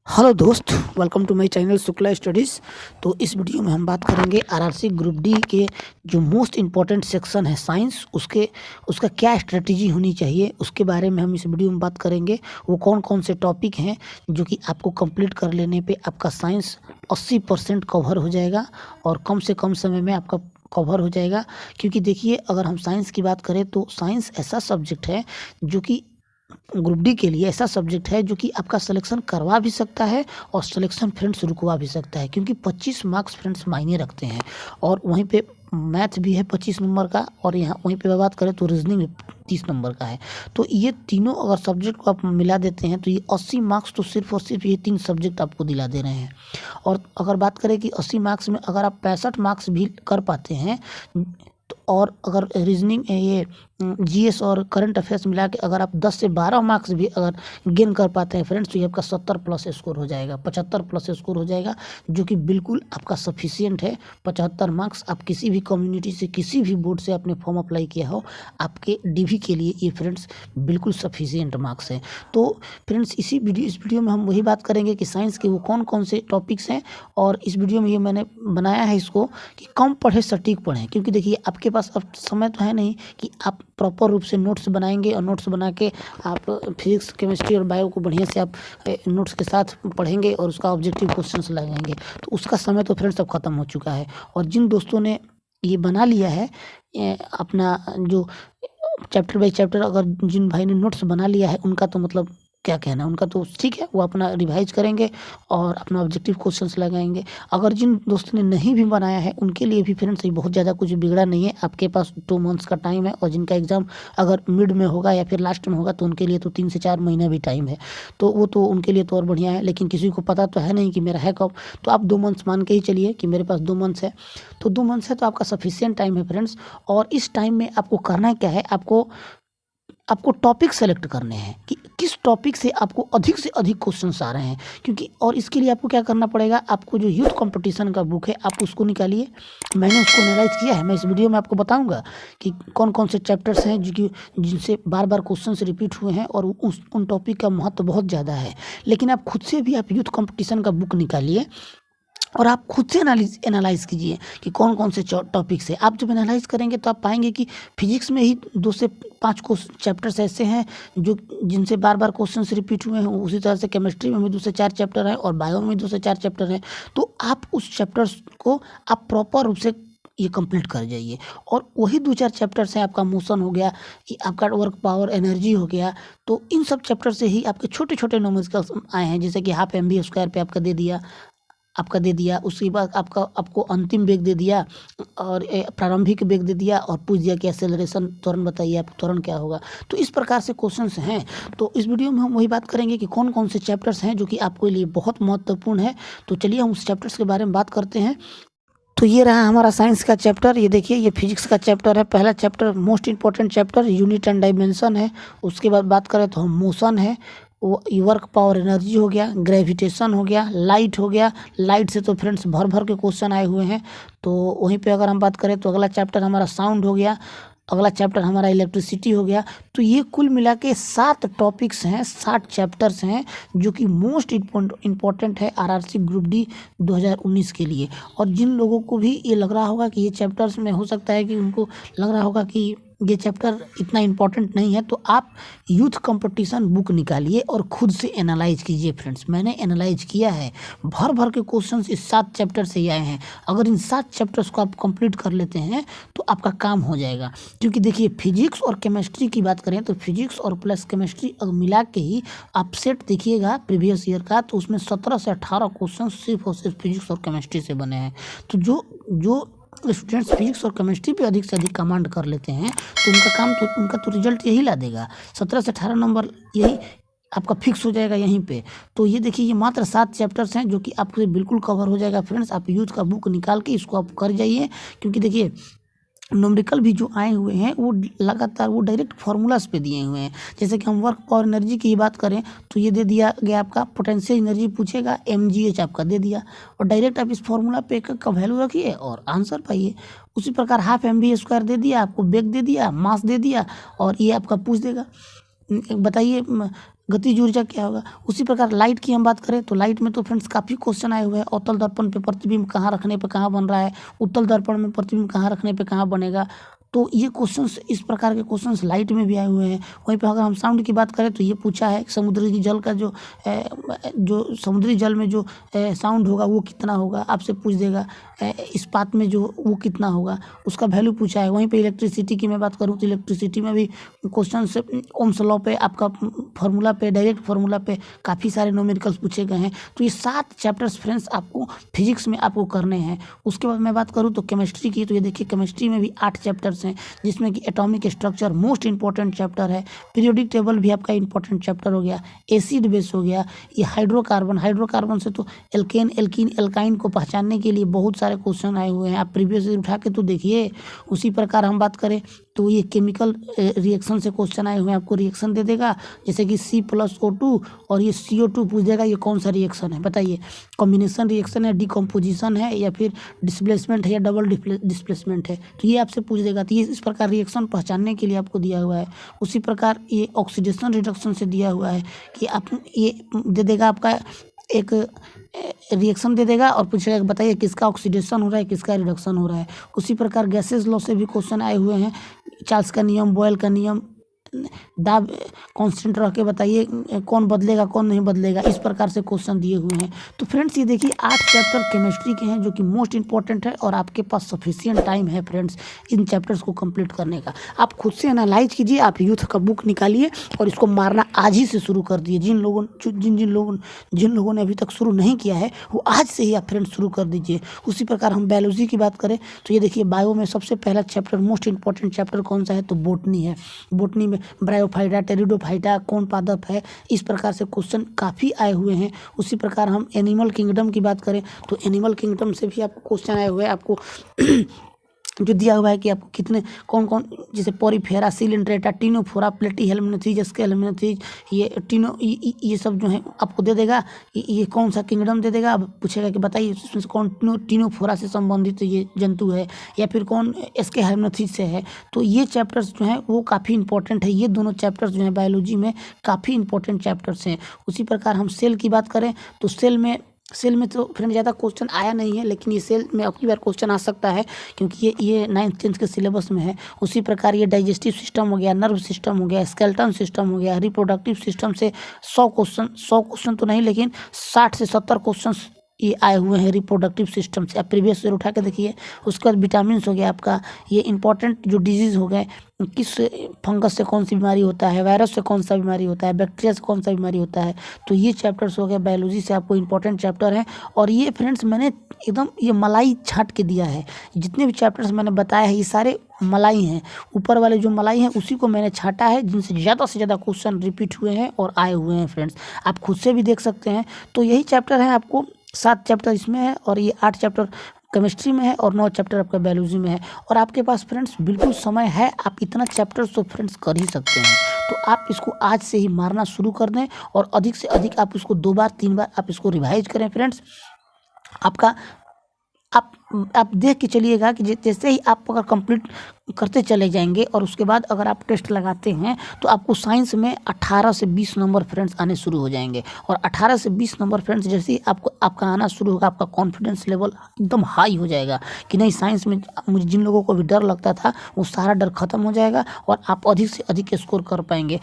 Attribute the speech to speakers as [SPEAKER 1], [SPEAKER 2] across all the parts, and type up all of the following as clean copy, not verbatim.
[SPEAKER 1] Hello दोस्त, welcome to my channel Shukla studies. तो इस वीडियो में हम बात करेंगे आरआरसी ग्रुप डी के जो मोस्ट इम्पॉर्टेंट सेक्शन है साइंस, उसका क्या स्ट्रेटजी होनी चाहिए उसके बारे में हम इस वीडियो में बात करेंगे। वो कौन कौन से टॉपिक हैं जो कि आपको कंप्लीट कर लेने पे आपका साइंस 80% कवर हो जाएगा और कम से कम समय में आपका कवर हो जाएगा। क्योंकि देखिए, अगर हम साइंस की बात करें तो साइंस ऐसा सब्जेक्ट है जो कि ग्रुप डी के लिए ऐसा सब्जेक्ट है जो कि आपका सिलेक्शन करवा भी सकता है और सिलेक्शन फ्रेंड्स रुकवा भी सकता है, क्योंकि 25 मार्क्स फ्रेंड्स मायने रखते हैं। और वहीं पे मैथ भी है 25 नंबर का, और यहाँ वहीं पे बात करें तो रीजनिंग 30 नंबर का है। तो ये तीनों अगर सब्जेक्ट को आप मिला देते हैं तो ये 80 मार्क्स तो सिर्फ और सिर्फ ये 3 सब्जेक्ट आपको दिला दे रहे हैं। और अगर बात करें कि 80 मार्क्स में अगर आप 65 मार्क्स भी कर पाते हैं तो, और अगर रीजनिंग ये जीएस और करंट अफेयर्स मिला के अगर आप 10 से 12 मार्क्स भी अगर गेन कर पाते हैं फ्रेंड्स, तो ये आपका 70 प्लस स्कोर हो जाएगा, 75 प्लस स्कोर हो जाएगा, जो कि बिल्कुल आपका सफिशियंट है। 75 मार्क्स आप किसी भी कम्युनिटी से, किसी भी बोर्ड से आपने फॉर्म अप्लाई किया हो, आपके डीवी के लिए ये फ्रेंड्स बिल्कुल सफिशियंट मार्क्स है। तो फ्रेंड्स इस वीडियो में हम वही बात करेंगे कि साइंस के वो कौन कौन से टॉपिक्स हैं। और इस वीडियो में ये मैंने बनाया है इसको कि कम पढ़े सटीक पढ़ें, क्योंकि देखिए आपके पास अब समय तो है नहीं कि आप प्रॉपर रूप से नोट्स बनाएंगे और नोट्स बना के आप फिजिक्स, केमिस्ट्री और बायो को बढ़िया से आप नोट्स के साथ पढ़ेंगे और उसका ऑब्जेक्टिव क्वेश्चंस लगाएंगे। तो उसका समय तो फ्रेंड्स अब ख़त्म हो चुका है। और जिन दोस्तों ने ये बना लिया है अपना जो चैप्टर बाई चैप्टर, अगर जिन भाई ने नोट्स बना लिया है उनका तो मतलब क्या कहना, उनका तो ठीक है, वो अपना रिवाइज करेंगे और अपना ऑब्जेक्टिव क्वेश्चंस लगाएंगे। अगर जिन दोस्तों ने नहीं भी बनाया है उनके लिए भी फ्रेंड्स ये बहुत ज़्यादा कुछ बिगड़ा नहीं है। आपके पास 2 मंथ्स का टाइम है, और जिनका एग्ज़ाम अगर मिड में होगा या फिर लास्ट में होगा तो उनके लिए तो 3 से 4 महीना भी टाइम है। तो वो तो उनके लिए तो और बढ़िया है, लेकिन किसी को पता तो है नहीं कि मेरा है कब। तो आप 2 मंथ्स मान के ही चलिए कि मेरे पास 2 मंथ्स है, तो 2 मंथ्स है तो आपका सफिशियंट टाइम है फ्रेंड्स। और इस टाइम में आपको करना क्या है, आपको टॉपिक सेलेक्ट करने हैं कि किस टॉपिक से आपको अधिक से अधिक क्वेश्चंस आ रहे हैं। क्योंकि और इसके लिए आपको क्या करना पड़ेगा, आपको जो यूथ कंपटीशन का बुक है आप उसको निकालिए। मैंने उसको एनालाइज किया है, मैं इस वीडियो में आपको बताऊंगा कि कौन कौन से चैप्टर्स हैं जिनसे बार बार क्वेश्चंस रिपीट हुए हैं और उन टॉपिक का महत्व बहुत ज़्यादा है। लेकिन आप खुद से भी आप यूथ कंपटीशन का बुक निकालिए और आप खुद से एनालाइज कीजिए कि कौन कौन से टॉपिक्स है। आप जब एनालाइज करेंगे तो आप पाएंगे कि फिजिक्स में ही 2 से 5 चैप्टर्स ऐसे हैं जो जिनसे बार बार क्वेश्चंस रिपीट हुए हैं। उसी तरह से केमिस्ट्री में भी 2 से 4 चैप्टर हैं और बायो में 2 से 4 चैप्टर हैं। तो आप उस चैप्टर्स को आप प्रॉपर रूप से ये कंप्लीट कर जाइए। और वही 2-4 चैप्टर्स हैं, आपका मोशन हो गया, आपका वर्क पावर, एनर्जी हो गया। तो इन सब चैप्टर से ही आपके छोटे छोटे न्यूमेरिकल्स आए हैं, जैसे कि हाफ MB² पे आपका दे दिया। उसके बाद आपको अंतिम वेग दे दिया और प्रारंभिक वेग दे दिया और पूछ दिया कि एक्सेलरेशन त्वरण बताइए, आप त्वरण क्या होगा। तो इस प्रकार से क्वेश्चंस हैं। तो इस वीडियो में हम वही बात करेंगे कि कौन कौन से चैप्टर्स हैं जो कि आपके लिए बहुत महत्वपूर्ण है। तो चलिए हम उस चैप्टर्स के बारे में बात करते हैं। तो ये रहा हमारा साइंस का चैप्टर। ये देखिए, ये फिजिक्स का चैप्टर है। पहला chapter most important chapter unit and dimension है। उसके बाद बात करें तो हम मोशन है, वो वर्क पावर, एनर्जी हो गया, ग्रेविटेशन हो गया, लाइट हो गया। लाइट से तो फ्रेंड्स भर भर के क्वेश्चन आए हुए हैं। तो वहीं पे अगर हम बात करें तो अगला चैप्टर हमारा साउंड हो गया, अगला चैप्टर हमारा इलेक्ट्रिसिटी हो गया। तो ये कुल मिला के 7 टॉपिक्स हैं, 7 चैप्टर्स हैं जो कि मोस्ट इम्पॉर्टेंट है आरआरसी ग्रुप डी 2019 के लिए। और जिन लोगों को भी ये लग रहा होगा कि ये चैप्टर्स में हो सकता है कि उनको लग रहा होगा कि ये चैप्टर इतना इम्पोर्टेंट नहीं है, तो आप यूथ कंपटीशन बुक निकालिए और खुद से एनालाइज कीजिए फ्रेंड्स। मैंने एनालाइज किया है, भर भर के क्वेश्चंस इस 7 चैप्टर से ही आए हैं। अगर इन 7 चैप्टर्स को आप कंप्लीट कर लेते हैं तो आपका काम हो जाएगा। क्योंकि देखिए, फिजिक्स और केमिस्ट्री की बात करें तो फिजिक्स और प्लस केमिस्ट्री अगर मिला के ही आप सेट देखिएगा प्रीवियस ईयर का, तो उसमें 17 से 18 क्वेश्चन सिर्फ और सिर्फ फिजिक्स और केमिस्ट्री से बने हैं। तो जो स्टूडेंट्स फिजिक्स और केमिस्ट्री पे अधिक से अधिक कमांड कर लेते हैं तो उनका तो रिजल्ट यही ला देगा। 17 से 18 नंबर यही आपका फिक्स हो जाएगा यहीं पे। तो ये देखिए, ये मात्र 7 चैप्टर्स हैं जो कि आपसे बिल्कुल कवर हो जाएगा फ्रेंड्स। आप यूथ का बुक निकाल के इसको आप कर जाइए। क्योंकि देखिए, न्यूमेरिकल भी जो आए हुए हैं वो लगातार वो डायरेक्ट फार्मूलाज पे दिए हुए हैं। जैसे कि हम वर्क पावर एनर्जी की बात करें तो ये दे दिया गया, आपका पोटेंशियल एनर्जी पूछेगा, mgh आपका दे दिया, और डायरेक्ट आप इस फार्मूला पे एक का वैल्यू रखिए और आंसर पाइए। उसी प्रकार हाफ MB² दे दिया, आपको वेग दे दिया, मास दे दिया, और ये आपका पूछ देगा बताइए गतिज ऊर्जा क्या होगा। उसी प्रकार लाइट की हम बात करें तो लाइट में तो फ्रेंड्स काफ़ी क्वेश्चन आए हुए हैं। अवतल दर्पण पे प्रतिबिंब कहाँ रखने पे कहाँ बन रहा है, उत्तल दर्पण में प्रतिबिंब कहाँ रखने पे कहाँ बनेगा। तो ये क्वेश्चंस, इस प्रकार के क्वेश्चंस लाइट में भी आए हुए हैं। वहीं पे अगर हम साउंड की बात करें तो ये पूछा है समुद्री जल का जो समुद्री जल में जो साउंड होगा वो कितना होगा, आपसे पूछ देगा। इस्पात में जो वो कितना होगा उसका वैल्यू पूछा है। वहीं पे इलेक्ट्रिसिटी की मैं बात करूँ तो इलेक्ट्रिसिटी में भी क्वेश्चन से ओम्स लॉ पे, आपका फार्मूला पे, डायरेक्ट फार्मूला पे काफ़ी सारे न्यूमेरिकल्स पूछे गए हैं। तो ये 7 चैप्टर्स फ्रेंड्स आपको फिजिक्स में आपको करने हैं। उसके बाद मैं बात करूँ तो केमिस्ट्री की, तो ये देखिए केमिस्ट्री में भी 8 चैप्टर्स हैं, जिसमें कि atomic structure most important chapter है। पीरियोडिक टेबल भी आपका इंपॉर्टेंट चैप्टर हो गया। एसिड बेस हो गया। ये हाइड्रोकार्बन से तो एल्केन, एल्कीन, एल्काइन को पहचानने के लिए बहुत सारे क्वेश्चन आए हुए हैं। आप प्रीवियस उठा के तो देखिए। उसी प्रकार हम बात करें तो ये केमिकल रिएक्शन से क्वेश्चन आए हुए हैं। आपको रिएक्शन दे देगा जैसे कि C+O2 और ये CO2 पूछ देगा ये कौन सा रिएक्शन है, बताइए। कॉम्बिनेशन रिएक्शन है, डिकम्पोजिशन है, या फिर डिस्प्लेसमेंट है, या डबल डिस्प्लेसमेंट है, तो ये आपसे पूछ देगा। तो ये इस प्रकार रिएक्शन पहचानने के लिए आपको दिया हुआ है। उसी प्रकार ये ऑक्सीडेशन रिडक्शन से दिया हुआ है कि आप ये दे देगा, आपका एक रिएक्शन दे देगा और पूछेगा कि बताइए किसका ऑक्सीडेशन हो रहा है, किसका रिडक्शन हो रहा है। उसी प्रकार गैसेस लॉ से भी क्वेश्चन आए हुए हैं। चार्ल्स का नियम, बॉयल का नियम, दाब कांस्टेंट रह के बताइए कौन बदलेगा कौन नहीं बदलेगा, इस प्रकार से क्वेश्चन दिए हुए हैं। तो फ्रेंड्स ये देखिए 8 चैप्टर केमिस्ट्री के हैं जो कि मोस्ट इंपॉर्टेंट है, और आपके पास सफिशिएंट टाइम है फ्रेंड्स इन चैप्टर्स को कंप्लीट करने का। आप खुद से एनालाइज कीजिए, आप यूथ का बुक निकालिए और इसको मारना आज ही से शुरू कर दिए। जिन लोगों ने अभी तक शुरू नहीं किया है वो आज से ही आप फ्रेंड्स शुरू कर दीजिए। उसी प्रकार हम बायोलॉजी की बात करें तो ये देखिए बायो में सबसे पहला चैप्टर, मोस्ट इंपॉर्टेंट चैप्टर कौन सा है, तो बोटनी है। बोटनी में ब्रायोफाइटा, टेरिडोफाइटा कौन पादप है, इस प्रकार से क्वेश्चन काफ़ी आए हुए हैं। उसी प्रकार हम एनिमल किंगडम की बात करें तो एनिमल किंगडम से भी आपको क्वेश्चन आए हुए हैं। आपको जो दिया हुआ है कि आपको कितने कौन कौन, जैसे पोरीफेरा, सिलिंड्रेटा, टीनोफोरा, प्लेटीहेल्मिन्थीज, स्केल्मिन्थीज, ये सब जो है आपको दे देगा। ये कौन सा किंगडम दे देगा। अब पूछेगा कि बताइए इसमें से कौन टीनोफोरा से संबंधित ये जंतु है, या फिर कौन स्केल्मिन्थीज से है। तो ये चैप्टर्स जो हैं वो काफ़ी इंपॉर्टेंट है। ये दोनों चैप्टर्स जो हैं बायोलॉजी में काफ़ी इंपॉर्टेंट चैप्टर्स हैं। उसी प्रकार हम सेल की बात करें तो सेल में तो फ्रेंड ज़्यादा क्वेश्चन आया नहीं है, लेकिन ये सेल में अगली बार क्वेश्चन आ सकता है क्योंकि ये 9th 10th के सिलेबस में है। उसी प्रकार ये डाइजेस्टिव सिस्टम हो गया, नर्व सिस्टम हो गया, स्केलेटन सिस्टम हो गया, रिप्रोडक्टिव सिस्टम से 100 क्वेश्चन तो नहीं लेकिन 60 से 70 क्वेश्चन ये आए हुए हैं रिप्रोडक्टिव सिस्टम से। आप प्रीवियस ईयर उठा के देखिए। उसके बाद विटामिन हो गया आपका, ये इंपॉर्टेंट जो डिजीज़ हो गए, किस फंगस से कौन सी बीमारी होता है, वायरस से कौन सा बीमारी होता है, बैक्टीरिया से कौन सा बीमारी होता है। तो ये चैप्टर्स हो गए बायोलॉजी से आपको इंपॉर्टेंट चैप्टर हैं। और ये फ्रेंड्स मैंने एकदम ये मलाई छाट के दिया है। जितने भी चैप्टर्स मैंने बताया है ये सारे मलाई हैं। ऊपर वाले जो मलाई हैं उसी को मैंने छाटा है, जिनसे ज़्यादा से ज़्यादा क्वेश्चन रिपीट हुए हैं और आए हुए हैं फ्रेंड्स। आप खुद से भी देख सकते हैं। तो यही चैप्टर है, आपको 7 चैप्टर इसमें है और ये 8 चैप्टर केमिस्ट्री में है और 9 चैप्टर आपका बायोलॉजी में है। और आपके पास फ्रेंड्स बिल्कुल समय है, आप इतना चैप्टर्स तो फ्रेंड्स कर ही सकते हैं। तो आप इसको आज से ही मारना शुरू कर दें और अधिक से अधिक आप इसको 2 बार 3 बार आप इसको रिवाइज करें फ्रेंड्स। आपका आप देख के चलिएगा कि जैसे ही आप अगर कंप्लीट करते चले जाएंगे और उसके बाद अगर आप टेस्ट लगाते हैं तो आपको साइंस में 18 से 20 नंबर फ्रेंड्स आने शुरू हो जाएंगे। और 18 से 20 नंबर फ्रेंड्स जैसे ही आपका आना शुरू होगा, आपका कॉन्फिडेंस लेवल एकदम हाई हो जाएगा कि नहीं, साइंस में मुझे जिन लोगों को भी डर लगता था वो सारा डर खत्म हो जाएगा और आप अधिक से अधिक स्कोर कर पाएंगे।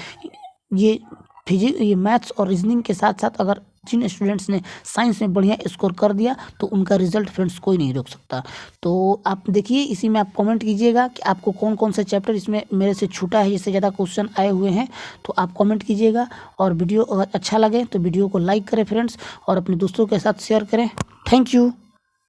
[SPEAKER 1] ये मैथ्स और रीजनिंग के साथ साथ अगर जिन स्टूडेंट्स ने साइंस में बढ़िया स्कोर कर दिया तो उनका रिजल्ट फ्रेंड्स कोई नहीं रोक सकता। तो आप देखिए, इसी में आप कमेंट कीजिएगा कि आपको कौन कौन सा चैप्टर इसमें मेरे से छूटा है, जिससे ज़्यादा क्वेश्चन आए हुए हैं। तो आप कमेंट कीजिएगा और वीडियो अगर अच्छा लगे तो वीडियो को लाइक करें फ्रेंड्स और अपने दोस्तों के साथ शेयर करें। Thank you.